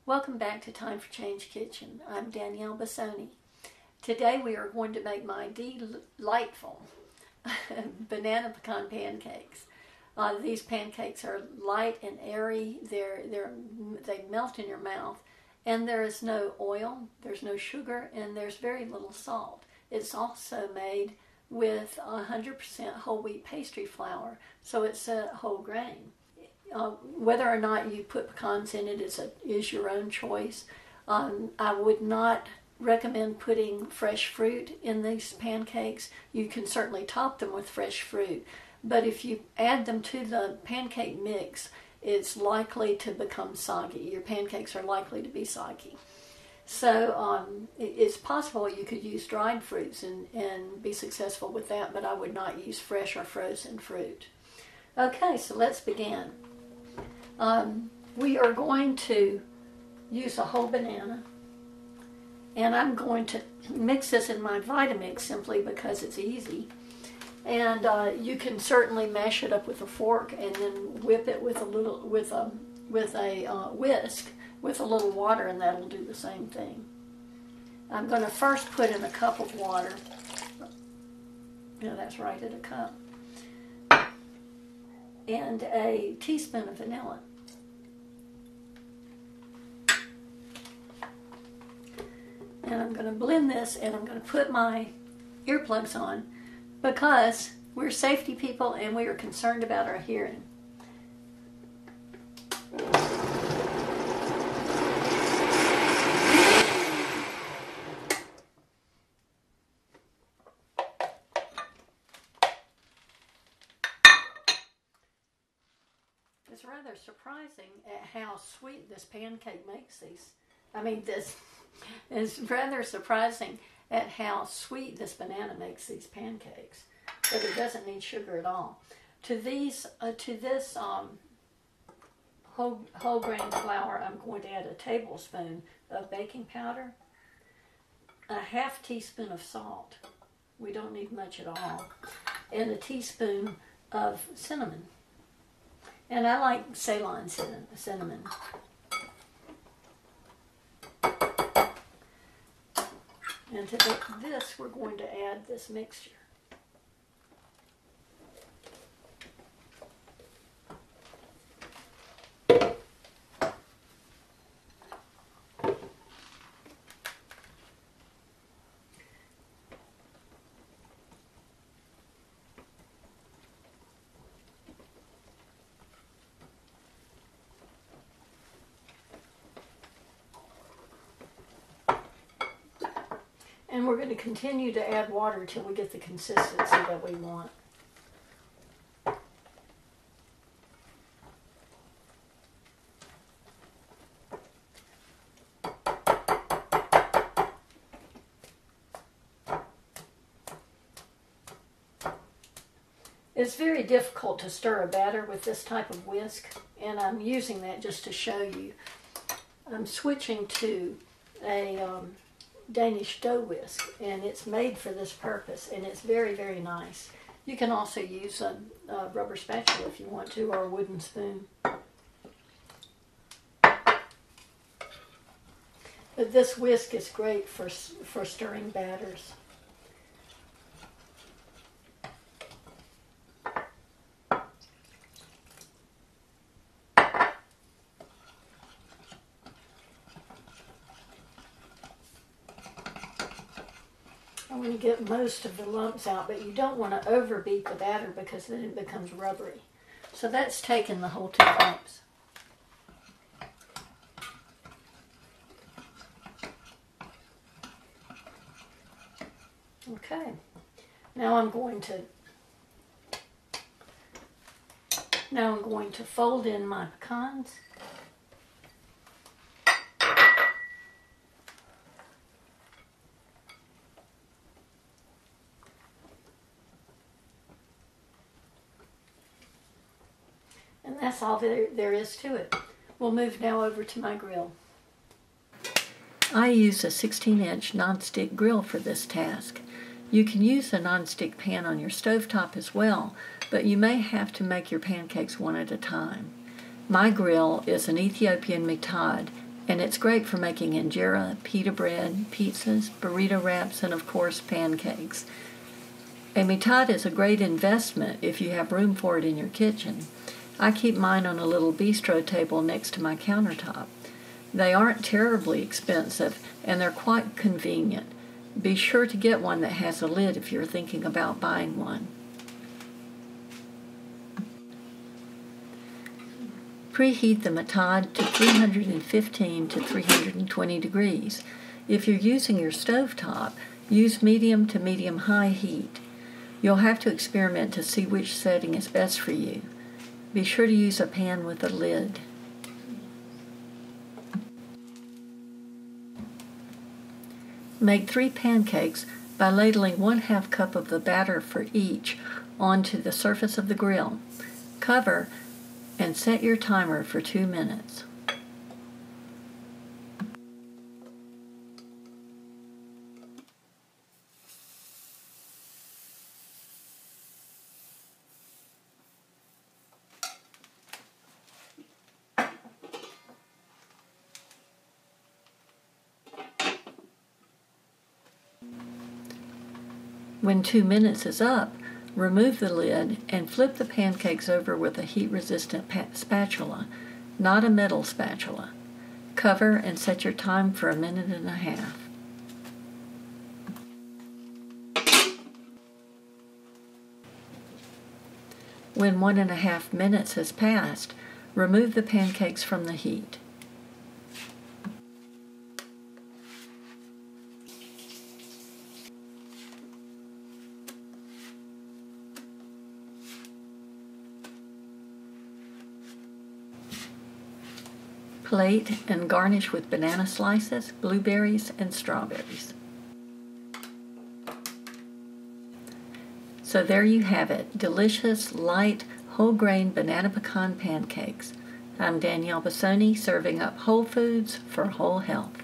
Welcome back to Time for Change Kitchen. I'm Danielle Bassoni. Today we are going to make my De-Liteful banana-pecan pancakes. These pancakes are light and airy. They melt in your mouth, and there is no oil, there's no sugar, and there's very little salt. It's also made with 100% whole wheat pastry flour, so it's a whole grain. Whether or not you put pecans in it is your own choice. I would not recommend putting fresh fruit in these pancakes. You can certainly top them with fresh fruit, but if you add them to the pancake mix, it's likely to become soggy. Your pancakes are likely to be soggy. So it's possible you could use dried fruits and be successful with that, but I would not use fresh or frozen fruit. Okay, so let's begin. We are going to use a whole banana, and I'm going to mix this in my Vitamix simply because it's easy. And you can certainly mash it up with a fork and then whip it with a whisk with a little water, and that'll do the same thing. I'm going to first put in a cup of water. That's right at a cup. And a teaspoon of vanilla. And I'm going to blend this, and I'm going to put my earplugs on because we're safety people and we are concerned about our hearing. It's rather surprising at how sweet this pancake makes these. It's rather surprising at how sweet this banana makes these pancakes, but it doesn't need sugar at all. To this whole grain flour, I'm going to add a tablespoon of baking powder, a half teaspoon of salt. We don't need much at all, and a teaspoon of cinnamon. And I like Ceylon cinnamon. And to this, we're going to add this mixture. And we're going to continue to add water till we get the consistency that we want. It's very difficult to stir a batter with this type of whisk, and I'm using that just to show you. I'm switching to a Danish dough whisk, and it's made for this purpose, and it's very, very nice. You can also use a rubber spatula if you want to, or a wooden spoon. But this whisk is great for stirring batters. I want to get most of the lumps out, but you don't want to overbeat the batter because then it becomes rubbery. So that's taken the whole 2 cups. Okay, now I'm going to fold in my pecans. And that's all there is to it. We'll move now over to my grill. I use a 16-inch nonstick grill for this task. You can use a nonstick pan on your stovetop as well, but you may have to make your pancakes one at a time. My grill is an Ethiopian mitad, and it's great for making injera, pita bread, pizzas, burrito wraps, and of course pancakes. A mitad is a great investment if you have room for it in your kitchen. I keep mine on a little bistro table next to my countertop. They aren't terribly expensive, and they're quite convenient. Be sure to get one that has a lid if you're thinking about buying one. Preheat the mitad to 315 to 320 degrees. If you're using your stovetop, use medium to medium-high heat. You'll have to experiment to see which setting is best for you. Be sure to use a pan with a lid. Make 3 pancakes by ladling 1/2 cup of the batter for each onto the surface of the grill. Cover and set your timer for 2 minutes. When 2 minutes is up, remove the lid and flip the pancakes over with a heat-resistant spatula, not a metal spatula. Cover and set your time for 1.5 minutes. When 1.5 minutes has passed, remove the pancakes from the heat. Plate and garnish with banana slices, blueberries, and strawberries. So there you have it, delicious, light, whole grain banana pecan pancakes. I'm Danielle Bassoni, serving up whole foods for whole health.